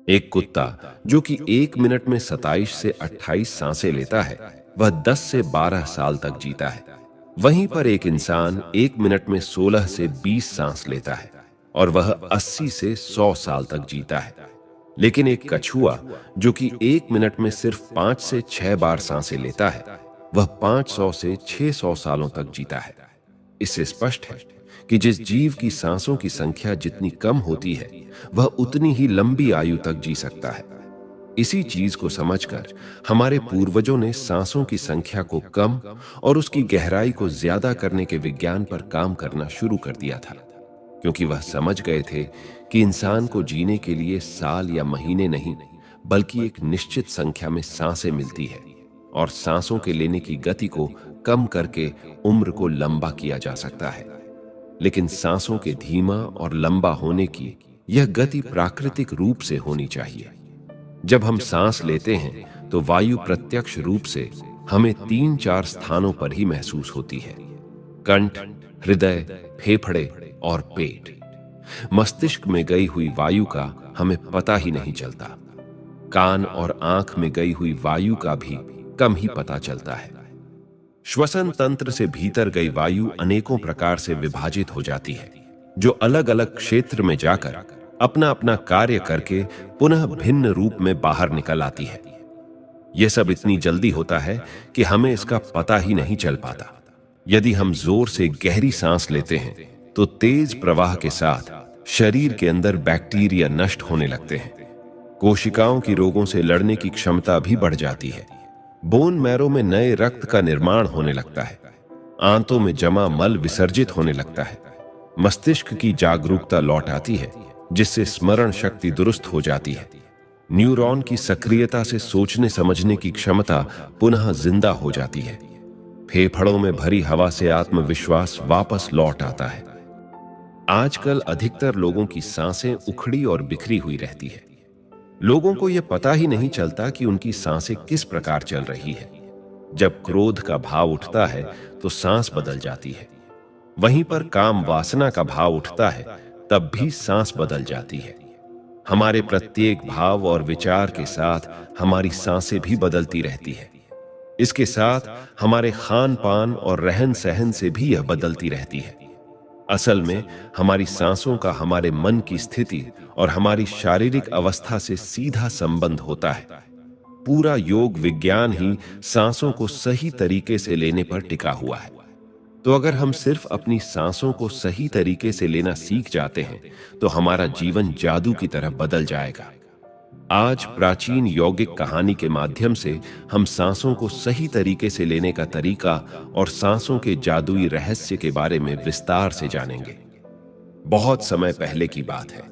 एक कुत्ता जो कि 1 मिनट में 27 से 28 सांसें लेता है, वह 10 से 12 साल तक जीता है। वहीं पर एक इंसान 1 मिनट में 16 से 20 सांस लेता है और वह 80 से 100 साल तक जीता है। लेकिन एक कछुआ जो कि 1 मिनट में सिर्फ 5 से 6 बार सांसें लेता है, वह 500 से 600 सालों तक जीता है। इससे स्पष्ट है कि जिस जीव की सांसों की संख्या जितनी कम होती है, वह उतनी ही लंबी आयु तक जी सकता है। इसी चीज को समझकर हमारे पूर्वजों ने सांसों की संख्या को कम और उसकी गहराई को ज्यादा करने के विज्ञान पर काम करना शुरू कर दिया था, क्योंकि वह समझ गए थे कि इंसान को जीने के लिए साल या महीने नहीं, बल्कि एक निश्चित संख्या में सांसें मिलती है और सांसों के लेने की गति को कम करके उम्र को लंबा किया जा सकता है। लेकिन सांसों के धीमा और लंबा होने की यह गति प्राकृतिक रूप से होनी चाहिए। जब हम सांस लेते हैं तो वायु प्रत्यक्ष रूप से हमें 3-4 स्थानों पर ही महसूस होती है: कंठ, हृदय, फेफड़े और पेट। मस्तिष्क में गई हुई वायु का हमें पता ही नहीं चलता। कान और आंख में गई हुई वायु का भी कम ही पता चलता है। श्वसन तंत्र से भीतर गई वायु अनेकों प्रकार से विभाजित हो जाती है, जो अलग अलग क्षेत्र में जाकर अपना अपना कार्य करके पुनः भिन्न रूप में बाहर निकल आती है। यह सब इतनी जल्दी होता है कि हमें इसका पता ही नहीं चल पाता। यदि हम जोर से गहरी सांस लेते हैं तो तेज प्रवाह के साथ शरीर के अंदर बैक्टीरिया नष्ट होने लगते हैं। कोशिकाओं की रोगों से लड़ने की क्षमता भी बढ़ जाती है। बोन मैरो में नए रक्त का निर्माण होने लगता है। आंतों में जमा मल विसर्जित होने लगता है। मस्तिष्क की जागरूकता लौट आती है, जिससे स्मरण शक्ति दुरुस्त हो जाती है। न्यूरॉन की सक्रियता से सोचने समझने की क्षमता पुनः जिंदा हो जाती है। फेफड़ों में भरी हवा से आत्मविश्वास वापस लौट आता है। आजकल अधिकतर लोगों की सांसें उखड़ी और बिखरी हुई रहती है। लोगों को यह पता ही नहीं चलता कि उनकी सांसें किस प्रकार चल रही है। जब क्रोध का भाव उठता है तो सांस बदल जाती है। वहीं पर काम वासना का भाव उठता है, तब भी सांस बदल जाती है। हमारे प्रत्येक भाव और विचार के साथ हमारी सांसें भी बदलती रहती है। इसके साथ हमारे खान पान और रहन सहन से भी यह बदलती रहती है। असल में हमारी सांसों का हमारे मन की स्थिति और हमारी शारीरिक अवस्था से सीधा संबंध होता है। पूरा योग विज्ञान ही सांसों को सही तरीके से लेने पर टिका हुआ है। तो अगर हम सिर्फ अपनी सांसों को सही तरीके से लेना सीख जाते हैं तो हमारा जीवन जादू की तरह बदल जाएगा। आज प्राचीन यौगिक कहानी के माध्यम से हम सांसों को सही तरीके से लेने का तरीका और सांसों के जादुई रहस्य के बारे में विस्तार से जानेंगे। बहुत समय पहले की बात है।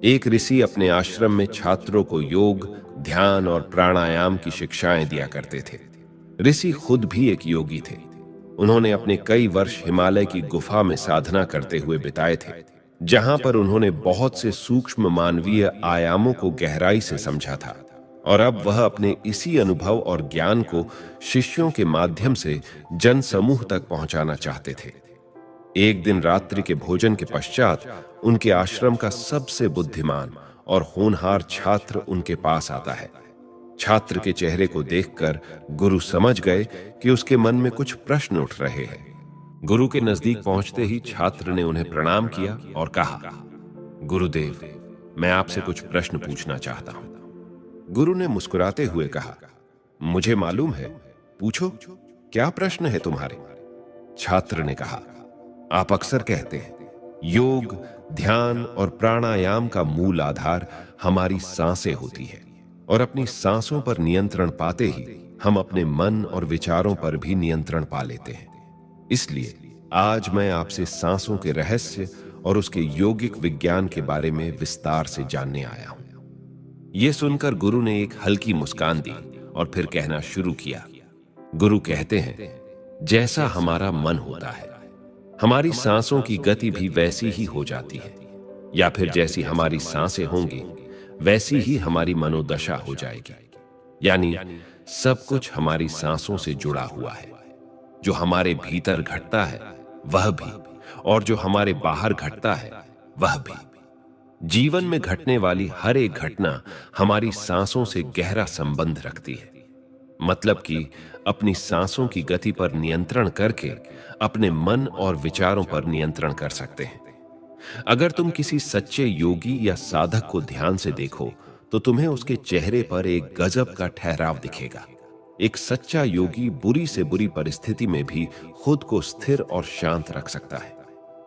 एक ऋषि अपने आश्रम में छात्रों को योग, ध्यान और प्राणायाम की शिक्षाएं दिया करते थे। ऋषि खुद भी एक योगी थे। उन्होंने अपने कई वर्ष हिमालय की गुफा में साधना करते हुए बिताए थे, जहां पर उन्होंने बहुत से सूक्ष्म मानवीय आयामों को गहराई से समझा था। और अब वह अपने इसी अनुभव और ज्ञान को शिष्यों के माध्यम से जन समूह तक पहुंचाना चाहते थे। एक दिन रात्रि के भोजन के पश्चात उनके आश्रम का सबसे बुद्धिमान और होनहार छात्र उनके पास आता है। छात्र के चेहरे को देखकर गुरु समझ गए कि उसके मन में कुछ प्रश्न उठ रहे हैं। गुरु के नजदीक पहुंचते ही छात्र ने उन्हें प्रणाम किया और कहा, गुरुदेव, मैं आपसे कुछ प्रश्न पूछना चाहता हूं। गुरु ने मुस्कुराते हुए कहा, मुझे मालूम है, पूछो, क्या प्रश्न है तुम्हारे? छात्र ने कहा, आप अक्सर कहते हैं योग, ध्यान और प्राणायाम का मूल आधार हमारी सांसें होती है और अपनी सांसों पर नियंत्रण पाते ही हम अपने मन और विचारों पर भी नियंत्रण पा लेते हैं। इसलिए आज मैं आपसे सांसों के रहस्य और उसके यौगिक विज्ञान के बारे में विस्तार से जानने आया हूं। यह सुनकर गुरु ने एक हल्की मुस्कान दी और फिर कहना शुरू किया। गुरु कहते हैं, जैसा हमारा मन होता है, हमारी सांसों की गति भी वैसी ही हो जाती है, या फिर जैसी हमारी सांसें होंगी वैसी ही हमारी मनोदशा हो जाएगी। यानी सब कुछ हमारी सांसों से जुड़ा हुआ है। जो हमारे भीतर घटता है वह भी, और जो हमारे बाहर घटता है वह भी। जीवन में घटने वाली हर एक घटना हमारी सांसों से गहरा संबंध रखती है। मतलब कि अपनी सांसों की गति पर नियंत्रण करके अपने मन और विचारों पर नियंत्रण कर सकते हैं। अगर तुम किसी सच्चे योगी या साधक को ध्यान से देखो तो तुम्हें उसके चेहरे पर एक गजब का ठहराव दिखेगा। एक सच्चा योगी बुरी से बुरी परिस्थिति में भी खुद को स्थिर और शांत रख सकता है।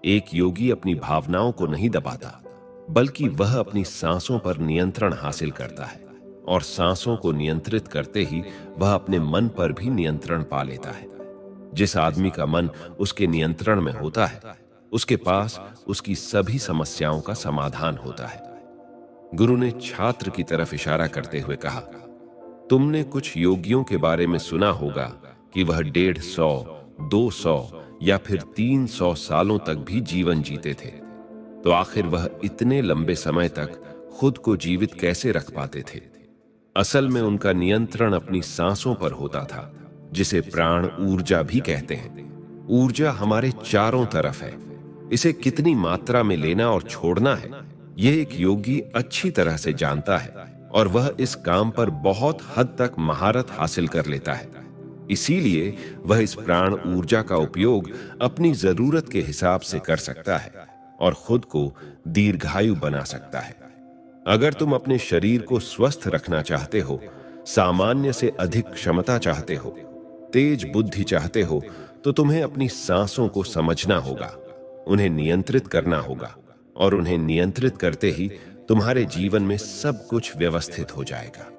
एक योगी अपनी भावनाओं को नहीं दबाता, बल्कि वह अपनी सांसों पर नियंत्रण हासिल करता है, और सांसों को नियंत्रित करते ही वह अपने मन पर भी नियंत्रण पा लेता है। जिस आदमी का मन उसके नियंत्रण में होता है, उसके पास उसकी सभी समस्याओं का समाधान होता है। गुरु ने छात्र की तरफ इशारा करते हुए कहा, तुमने कुछ योगियों के बारे में सुना होगा कि वह 150, 200 या फिर 300 सालों तक भी जीवन जीते थे। तो आखिर वह इतने लंबे समय तक खुद को जीवित कैसे रख पाते थे? असल में उनका नियंत्रण अपनी सांसों पर होता था, जिसे प्राण ऊर्जा भी कहते हैं। ऊर्जा हमारे चारों तरफ है। इसे कितनी मात्रा में लेना और छोड़ना है, यह एक योगी अच्छी तरह से जानता है, और वह इस काम पर बहुत हद तक महारत हासिल कर लेता है। इसीलिए वह इस प्राण ऊर्जा का उपयोग अपनी जरूरत के हिसाब से कर सकता है और खुद को दीर्घायु बना सकता है। अगर तुम अपने शरीर को स्वस्थ रखना चाहते हो, सामान्य से अधिक क्षमता चाहते हो, तेज बुद्धि चाहते हो, तो तुम्हें अपनी सांसों को समझना होगा, उन्हें नियंत्रित करना होगा, और उन्हें नियंत्रित करते ही तुम्हारे जीवन में सब कुछ व्यवस्थित हो जाएगा।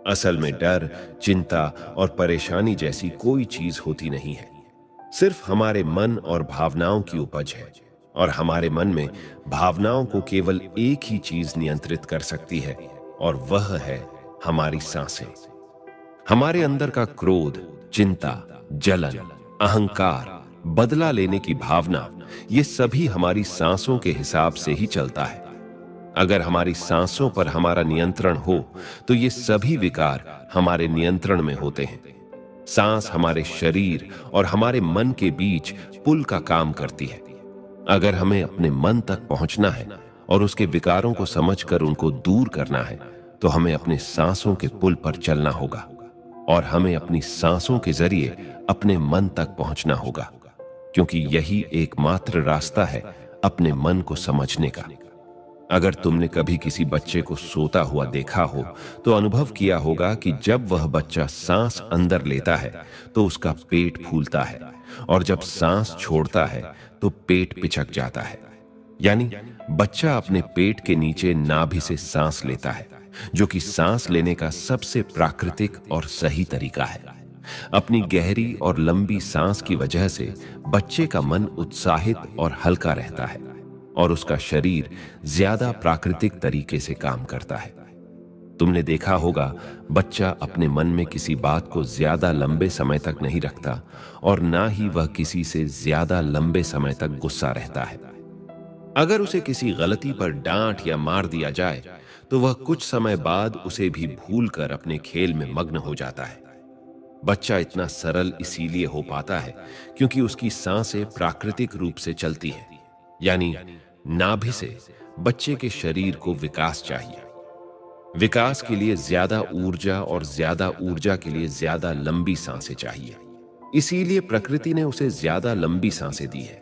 असल में डर, चिंता और परेशानी जैसी कोई चीज होती नहीं है। सिर्फ हमारे मन और भावनाओं की उपज है, और हमारे मन में भावनाओं को केवल एक ही चीज नियंत्रित कर सकती है, और वह है हमारी सांसें। हमारे अंदर का क्रोध, चिंता, जलन, अहंकार, बदला लेने की भावना, ये सभी हमारी सांसों के हिसाब से ही चलता है। अगर हमारी सांसों पर हमारा नियंत्रण हो तो ये सभी विकार हमारे नियंत्रण में होते हैं। सांस हमारे शरीर और हमारे मन के बीच पुल का काम करती है। अगर हमें अपने मन तक पहुंचना है और उसके विकारों को समझकर उनको दूर करना है, तो हमें अपने सांसों के पुल पर चलना होगा, और हमें अपनी सांसों के जरिए अपने मन तक पहुंचना होगा, क्योंकि यही एकमात्र रास्ता है अपने मन को समझने का। अगर तुमने कभी किसी बच्चे को सोता हुआ देखा हो तो अनुभव किया होगा कि जब वह बच्चा सांस अंदर लेता है तो उसका पेट फूलता है, और जब सांस छोड़ता है तो पेट पिचक जाता है। यानी बच्चा अपने पेट के नीचे नाभि से सांस लेता है, जो कि सांस लेने का सबसे प्राकृतिक और सही तरीका है। अपनी गहरी और लंबी सांस की वजह से बच्चे का मन उत्साहित और हल्का रहता है, और उसका शरीर ज्यादा प्राकृतिक तरीके से काम करता है। तुमने देखा होगा, बच्चा अपने मन में किसी बात को ज्यादा लंबे समय तक नहीं रखता, और ना ही वह किसी से ज्यादा लंबे समय तक गुस्सा रहता है। अगर उसे किसी गलती पर डांट या मार दिया जाए तो वह कुछ समय बाद उसे भी भूलकर अपने खेल में मग्न हो जाता है। बच्चा इतना सरल इसीलिए हो पाता है क्योंकि उसकी सांसें प्राकृतिक रूप से चलती है। यानी नाभि से बच्चे के शरीर को विकास चाहिए। विकास के लिए ज्यादा ऊर्जा, और ज्यादा ऊर्जा के लिए ज्यादा लंबी सांसें चाहिए। इसीलिए प्रकृति ने उसे ज्यादा लंबी सांसें दी है।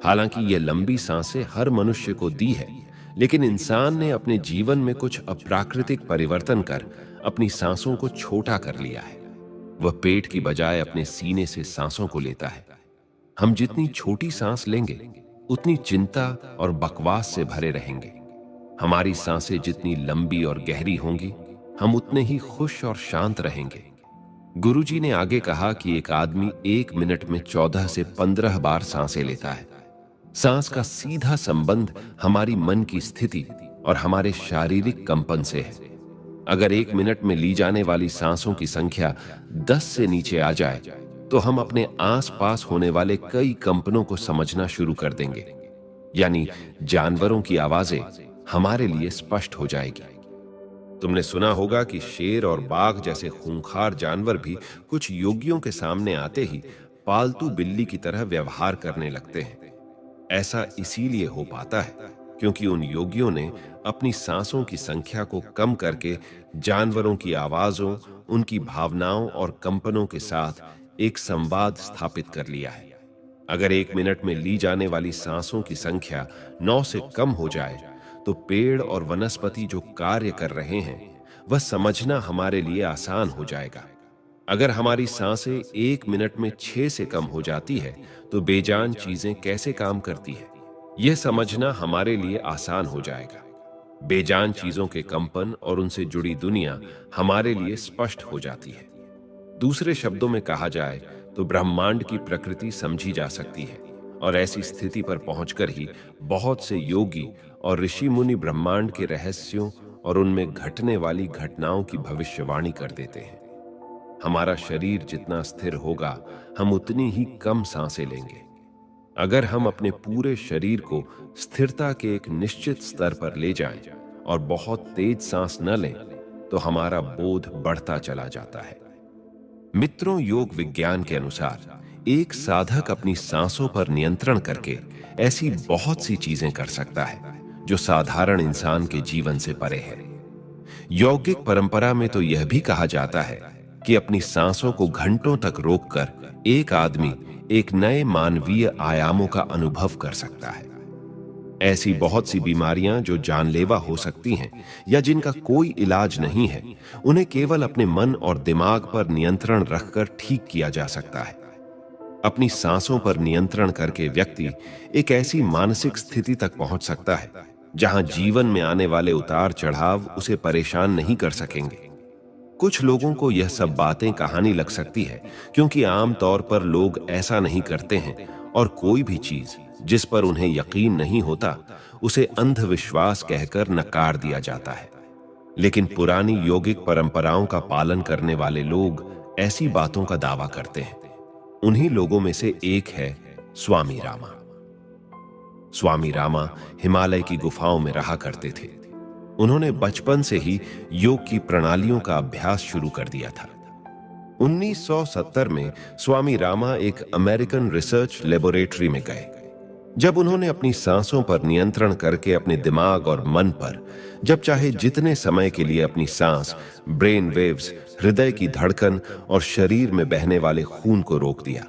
हालांकि ये लंबी सांसें हर मनुष्य को दी है, लेकिन इंसान ने अपने जीवन में कुछ अप्राकृतिक परिवर्तन कर अपनी सांसों को छोटा कर लिया है। वह पेट की बजाय अपने सीने से सांसों को लेता है। हम जितनी छोटी सांस लेंगे उतनी चिंता और बकवास से भरे रहेंगे। हमारी सांसें जितनी लंबी और गहरी होंगी, हम उतने ही खुश और शांत रहेंगे। गुरुजी ने आगे कहा कि एक आदमी 1 मिनट में 14 से 15 बार सांसें लेता है। सांस का सीधा संबंध हमारी मन की स्थिति और हमारे शारीरिक कंपन से है। अगर 1 मिनट में ली जाने वाली सांसों की संख्या 10 से नीचे आ जाए तो हम अपने आसपास होने वाले कई कंपनों को समझना शुरू कर देंगे। यानी जानवरों की आवाजें हमारे लिए स्पष्ट हो जाएगी। तुमने सुना होगा कि शेर और बाघ जैसे खूंखार जानवर भी कुछ योगियों के सामने आते ही पालतू बिल्ली की तरह व्यवहार करने लगते हैं। ऐसा इसीलिए हो पाता है क्योंकि उन योगियों ने अपनी सांसों की संख्या को कम करके जानवरों की आवाजों, उनकी भावनाओं और कंपनों के साथ एक संवाद स्थापित कर लिया है। अगर 1 मिनट में ली जाने वाली सांसों की संख्या 9 से कम हो जाए, तो पेड़ और वनस्पति जो कार्य कर रहे हैं, वह समझना हमारे लिए आसान हो जाएगा। अगर हमारी सांसें 1 मिनट में 6 से कम हो जाती है, तो बेजान चीजें कैसे काम करती है, यह समझना हमारे लिए आसान हो जाएगा। बेजान चीजों के कंपन और उनसे जुड़ी दुनिया हमारे लिए स्पष्ट हो जाती है। दूसरे शब्दों में कहा जाए तो ब्रह्मांड की प्रकृति समझी जा सकती है, और ऐसी स्थिति पर पहुंचकर ही बहुत से योगी और ऋषि मुनि ब्रह्मांड के रहस्यों और उनमें घटने वाली घटनाओं की भविष्यवाणी कर देते हैं। हमारा शरीर जितना स्थिर होगा, हम उतनी ही कम सांसें लेंगे। अगर हम अपने पूरे शरीर को स्थिरता के एक निश्चित स्तर पर ले जाएं और बहुत तेज सांस न लें, तो हमारा बोध बढ़ता चला जाता है। मित्रों, योग विज्ञान के अनुसार एक साधक अपनी सांसों पर नियंत्रण करके ऐसी बहुत सी चीजें कर सकता है जो साधारण इंसान के जीवन से परे है। यौगिक परंपरा में तो यह भी कहा जाता है कि अपनी सांसों को घंटों तक रोककर एक आदमी एक नए मानवीय आयामों का अनुभव कर सकता है। ऐसी बहुत सी बीमारियां जो जानलेवा हो सकती हैं या जिनका कोई इलाज नहीं है, उन्हें केवल अपने मन और दिमाग पर नियंत्रण रखकर ठीक किया जा सकता है। अपनी सांसों पर नियंत्रण करके व्यक्ति एक ऐसी मानसिक स्थिति तक पहुंच सकता है जहां जीवन में आने वाले उतार चढ़ाव उसे परेशान नहीं कर सकेंगे। कुछ लोगों को यह सब बातें कहानी लग सकती है, क्योंकि आम तौर पर लोग ऐसा नहीं करते हैं और कोई भी चीज जिस पर उन्हें यकीन नहीं होता, उसे अंधविश्वास कहकर नकार दिया जाता है। लेकिन पुरानी यौगिक परंपराओं का पालन करने वाले लोग ऐसी बातों का दावा करते हैं। उन्हीं लोगों में से एक है स्वामी रामा। स्वामी रामा हिमालय की गुफाओं में रहा करते थे। उन्होंने बचपन से ही योग की प्रणालियों का अभ्यास शुरू कर दिया था। 1970 में स्वामी रामा एक अमेरिकन रिसर्च लेबोरेटरी में गए। जब उन्होंने अपनी सांसों पर नियंत्रण करके अपने दिमाग और मन पर जब चाहे जितने समय के लिए अपनी सांस, ब्रेन वेव्स, हृदय की धड़कन और शरीर में बहने वाले खून को रोक दिया,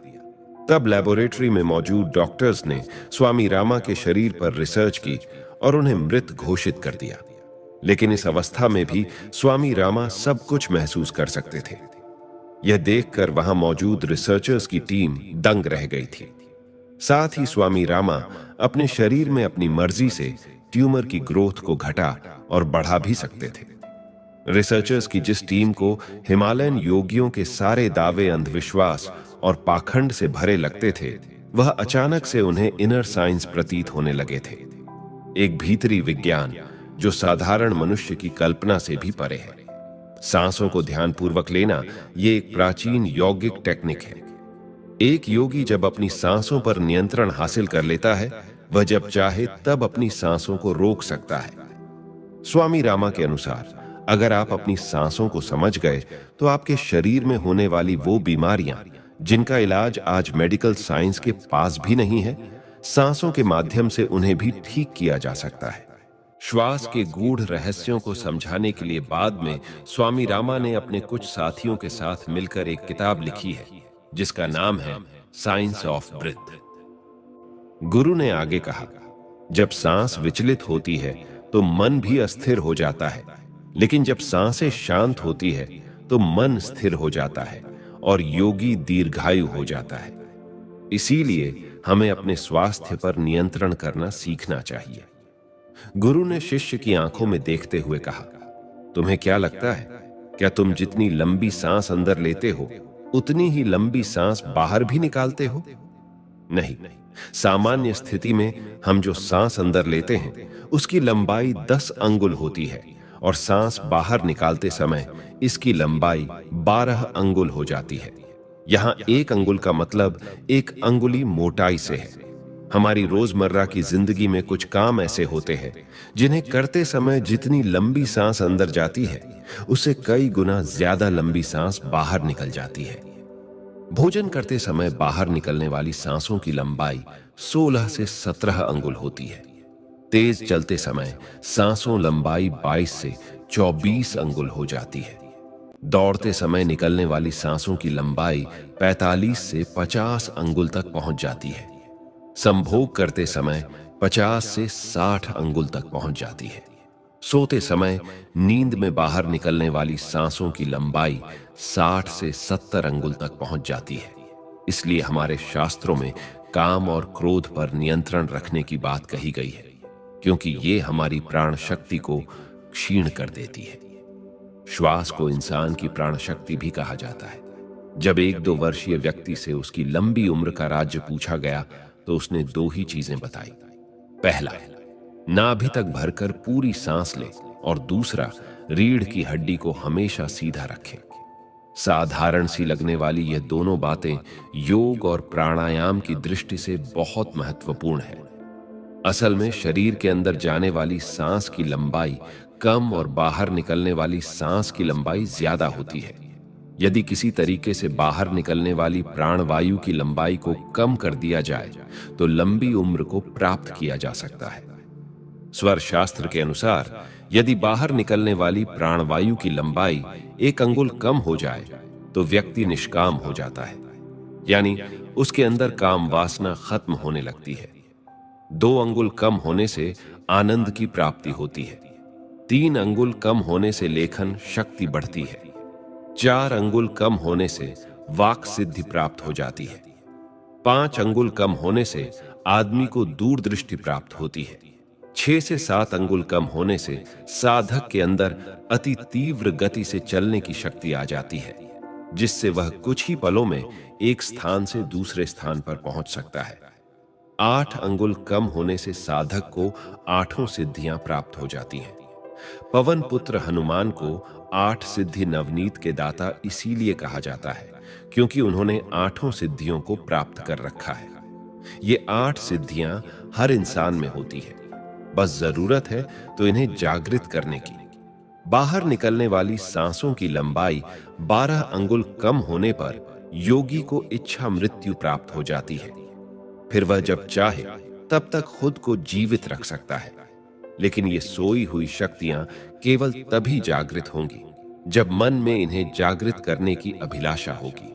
तब लेबोरेटरी में मौजूद डॉक्टर्स ने स्वामी रामा के शरीर पर रिसर्च की और उन्हें मृत घोषित कर दिया। लेकिन इस अवस्था में भी स्वामी रामा सब कुछ महसूस कर सकते थे। यह देखकर वहां मौजूद रिसर्चर्स की टीम दंग रह गई थी। साथ ही स्वामी रामा अपने शरीर में अपनी मर्जी से ट्यूमर की ग्रोथ को घटा और बढ़ा भी सकते थे। रिसर्चर्स की जिस टीम को हिमालयन योगियों के सारे दावे अंधविश्वास और पाखंड से भरे लगते थे, वह अचानक से उन्हें इनर साइंस प्रतीत होने लगे थे। एक भीतरी विज्ञान जो साधारण मनुष्य की कल्पना से भी परे है। सांसों को ध्यानपूर्वक लेना यह एक प्राचीन यौगिक टेक्निक है। एक योगी जब अपनी सांसों पर नियंत्रण हासिल कर लेता है, वह जब चाहे तब अपनी सांसों को रोक सकता है। स्वामी रामा के अनुसार अगर आप अपनी सांसों को समझ गए, तो आपके शरीर में होने वाली वो बीमारियां जिनका इलाज आज मेडिकल साइंस के पास भी नहीं है, सांसों के माध्यम से उन्हें भी ठीक किया जा सकता है। श्वास के गूढ़ रहस्यों को समझाने के लिए बाद में स्वामी रामा ने अपने कुछ साथियों के साथ मिलकर एक किताब लिखी है जिसका नाम है साइंस ऑफ ब्रीथ। गुरु ने आगे कहा, जब सांस विचलित होती है तो मन भी अस्थिर हो जाता है, लेकिन जब सांसें शांत होती है तो मन स्थिर हो जाता है और योगी दीर्घायु हो जाता है। इसीलिए हमें अपने स्वास्थ्य पर नियंत्रण करना सीखना चाहिए। गुरु ने शिष्य की आंखों में देखते हुए कहा, तुम्हें क्या लगता है, क्या तुम जितनी लंबी सांस अंदर लेते हो उतनी ही लंबी सांस बाहर भी निकालते हो? नहीं, सामान्य स्थिति में हम जो सांस अंदर लेते हैं उसकी लंबाई 10 अंगुल होती है और सांस बाहर निकालते समय इसकी लंबाई 12 अंगुल हो जाती है। यहां 1 अंगुल का मतलब 1 अंगुली मोटाई से है। हमारी रोजमर्रा की जिंदगी में कुछ काम ऐसे होते हैं जिन्हें करते समय जितनी लंबी सांस अंदर जाती है उससे कई गुना ज्यादा लंबी सांस बाहर निकल जाती है। भोजन करते समय बाहर निकलने वाली सांसों की लंबाई 16 से 17 अंगुल होती है। तेज चलते समय सांसों लंबाई 22 से 24 अंगुल हो जाती है। दौड़ते समय निकलने वाली सांसों की लंबाई 45 से 50 अंगुल तक पहुंच जाती है। संभोग करते समय 50 से 60 अंगुल तक पहुंच जाती है। सोते समय नींद में बाहर निकलने वाली सांसों की लंबाई 60 से 70 अंगुल तक पहुंच जाती है। इसलिए हमारे शास्त्रों में काम और क्रोध पर नियंत्रण रखने की बात कही गई है, क्योंकि ये हमारी प्राण शक्ति को क्षीण कर देती है। श्वास को इंसान की प्राण शक्ति भी कहा जाता है। जब 1-2 वर्षीय व्यक्ति से उसकी लंबी उम्र का राज्य पूछा गया तो उसने 2 ही चीजें बताई। पहला, नाभि तक भरकर पूरी सांस ले, और दूसरा, रीढ़ की हड्डी को हमेशा सीधा रखें। साधारण सी लगने वाली ये दोनों बातें योग और प्राणायाम की दृष्टि से बहुत महत्वपूर्ण है। असल में शरीर के अंदर जाने वाली सांस की लंबाई कम और बाहर निकलने वाली सांस की लंबाई ज्यादा होती है। यदि किसी तरीके से बाहर निकलने वाली प्राणवायु की लंबाई को कम कर दिया जाए तो लंबी उम्र को प्राप्त किया जा सकता है। स्वर शास्त्र के अनुसार यदि बाहर निकलने वाली प्राणवायु की लंबाई 1 अंगुल कम हो जाए तो व्यक्ति निष्काम हो जाता है, यानी उसके अंदर काम वासना खत्म होने लगती है। 2 अंगुल कम होने से आनंद की प्राप्ति होती है। 3 अंगुल कम होने से लेखन शक्ति बढ़ती है। 4 अंगुल कम होने से वाक सिद्धि प्राप्त हो जाती है। 5 अंगुल कम होने से आदमी को दूरदृष्टि प्राप्त होती है। 6 से 7 अंगुल कम होने से साधक के अंदर अति तीव्र गति से चलने की शक्ति आ जाती है, जिससे वह कुछ ही पलों में एक स्थान से दूसरे स्थान पर पहुंच सकता है। 8 अंगुल कम होने से साधक को 8 सिद्धियां प्राप्त हो जाती हैं। पवन पुत्र हनुमान को 8 सिद्धि नवनीत के दाता इसीलिए कहा जाता है, क्योंकि उन्होंने 8 सिद्धियों को प्राप्त कर रखा है। ये 8 सिद्धियां हर इंसान में होती है, बस जरूरत है तो इन्हें जागृत करने की। बाहर निकलने वाली सांसों की लंबाई 12 अंगुल कम होने पर योगी को इच्छा मृत्यु प्राप्त हो जाती है। फिर वह जब चाहे तब तक खुद को जीवित रख सकता है, लेकिन ये सोई हुई शक्तियां केवल तभी जागृत होंगी जब मन में इन्हें जागृत करने की अभिलाषा होगी।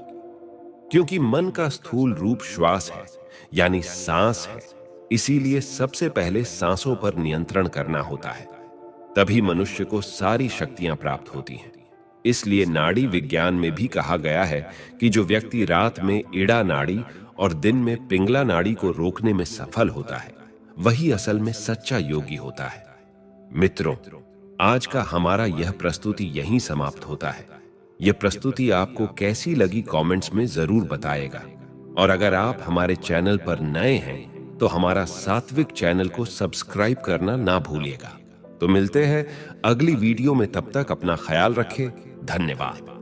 क्योंकि मन का स्थूल रूप श्वास है, यानी सांस है, इसीलिए सबसे पहले सांसों पर नियंत्रण करना होता है, तभी मनुष्य को सारी शक्तियां प्राप्त होती हैं। इसलिए नाड़ी विज्ञान में भी कहा गया है कि जो व्यक्ति रात में इड़ा नाड़ी और दिन में पिंगला नाड़ी को रोकने में सफल होता है, वही असल में सच्चा योगी होता है। मित्रों, आज का हमारा यह प्रस्तुति यहीं समाप्त होता है। यह प्रस्तुति आपको कैसी लगी कमेंट्स में जरूर बताएगा, और अगर आप हमारे चैनल पर नए हैं तो हमारा सात्विक चैनल को सब्सक्राइब करना ना भूलिएगा। तो मिलते हैं अगली वीडियो में, तब तक अपना ख्याल रखें। धन्यवाद।